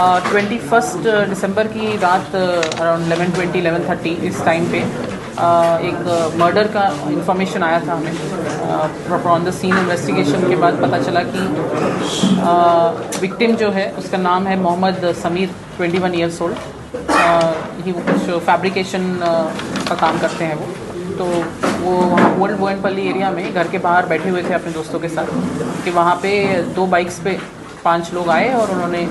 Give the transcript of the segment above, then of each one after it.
21 दिसंबर की रात अराउंड 11:20 11:30 इस टाइम पे एक मर्डर का इंफॉर्मेशन आया था हमें। ऑन द सीन इन्वेस्टिगेशन के बाद पता चला कि विक्टिम जो है उसका नाम है मोहम्मद समीर, 21 ईयर्स ओल्ड। ये वो कुछ फैब्रिकेशन का काम करते हैं वो। तो वो वहाँ ओल्ड बोयनपल्ली एरिया में घर के बाहर बैठे हुए थे अपने दोस्तों के साथ कि वहाँ पे 2 बाइक्स पे 5 लोग आए और उन्होंने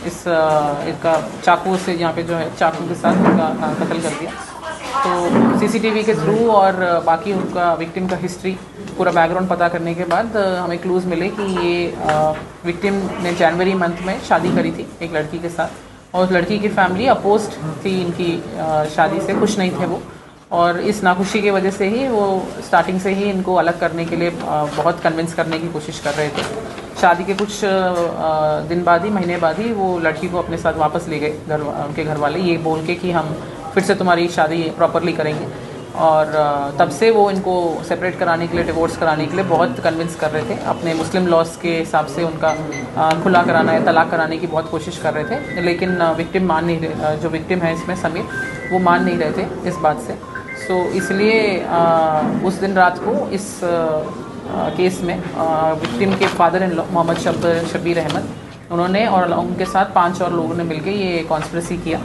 इसका चाकू से, यहाँ पे जो है चाकू के साथ उनका कत्ल कर दिया। तो सीसीटीवी के थ्रू और बाकी उनका विक्टिम का हिस्ट्री, पूरा बैकग्राउंड पता करने के बाद हमें क्लूज़ मिले कि ये विक्टिम ने जनवरी मंथ में शादी करी थी एक लड़की के साथ, और उस लड़की की फैमिली अपोज्ड थी इनकी शादी से, खुश नहीं थे वो। और इस नाखुशी की वजह से ही वो स्टार्टिंग से ही इनको अलग करने के लिए बहुत कन्विंस करने की कोशिश कर रहे थे। शादी के कुछ दिन बाद ही, महीने बाद ही वो लड़की को अपने साथ वापस ले गए उनके घर वाले, ये बोल के कि हम फिर से तुम्हारी शादी प्रॉपरली करेंगे। और तब से वो इनको सेपरेट कराने के लिए, डिवोर्स कराने के लिए बहुत कन्विंस कर रहे थे। अपने मुस्लिम लॉस के हिसाब से उनका खुला कराना या तलाक कराने की बहुत कोशिश कर रहे थे, लेकिन विक्टिम मान नहीं रहे, जो विक्टिम है इसमें समीर, वो मान नहीं रहे थे इस बात से। सो इसलिए उस दिन रात को इस केस में विक्टिम के father in law Mohammad Shabbir Ahmad, उन्होंने और उनके साथ 5 और लोगों ने मिलकर ये कॉन्स्पिरेसी किया।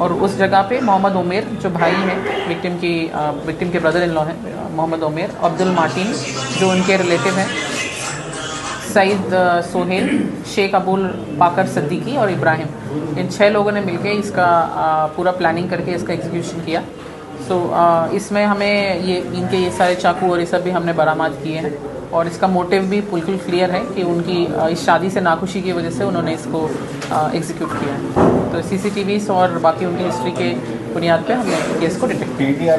और उस जगह पे मोहम्मद उमेर, जो भाई हैं विक्टिम के ब्रदर इन लॉ हैं, मोहम्मद उमेर, अब्दुल मार्टिन जो उनके रिलेटिव हैं, सईद सोहेल, शेख अबुल बाकर सिद्दीकी और इब्राहिम, इन 6 लोगों ने मिलकर इसका पूरा प्लानिंग करके इसका एग्जीक्यूशन किया। सो इसमें हमें ये सारे चाकू और ये सब भी हमने बरामद किए हैं, और इसका मोटिव भी बिल्कुल क्लियर है कि उनकी इस शादी से नाखुशी की वजह से उन्होंने इसको एग्जीक्यूट किया है। तो सीसीटीवीज़ और बाकी उनकी हिस्ट्री के बुनियाद पे हमने केस को डिटेक्ट किया।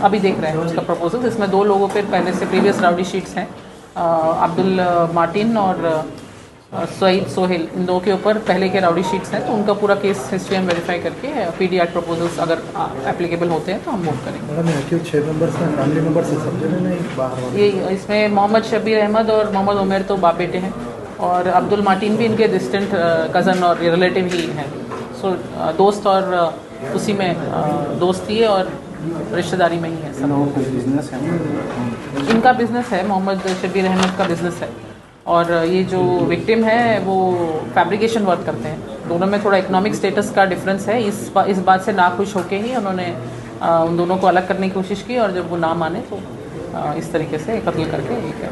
अभी देख रहे हैं उसका प्रपोजल। इसमें 2 लोगों पे पहले से प्रीवियस राउडी शीट्स हैं, अब्दुल मार्टिन और सईद सोहेल, इन 2 के ऊपर पहले के राउडी शीट्स हैं। तो उनका पूरा केस हिस्ट्री हम वेरीफाई करके पीडी एक्ट प्रपोजल्स अगर एप्लीकेबल होते हैं तो हम मूव करेंगे। 6 मेंबर्स हैं, फैमिली मेंबर्स हैं, सब जने नहीं बाहर। ये इसमें मोहम्मद शब्बीर अहमद और मोहम्मद उमेर तो बाप बेटे हैं, और अब्दुल मार्टिन भी इनके डिस्टेंट कज़न और रिलेटिव ही हैं। सो दोस्त और उसी में दोस्ती है और रिश्तेदारी में ही है सब। बिजनेस है, इनका बिजनेस है, मोहम्मद शब्बीर अहमद का बिजनेस है, और ये जो विक्टिम है वो फैब्रिकेशन वर्क करते हैं। दोनों में थोड़ा इकोनॉमिक स्टेटस का डिफरेंस है। इस बात से नाखुश होके ही उन्होंने उन दोनों को अलग करने की कोशिश की, और जब वो ना माने तो इस तरीके से कत्ल करके एक है।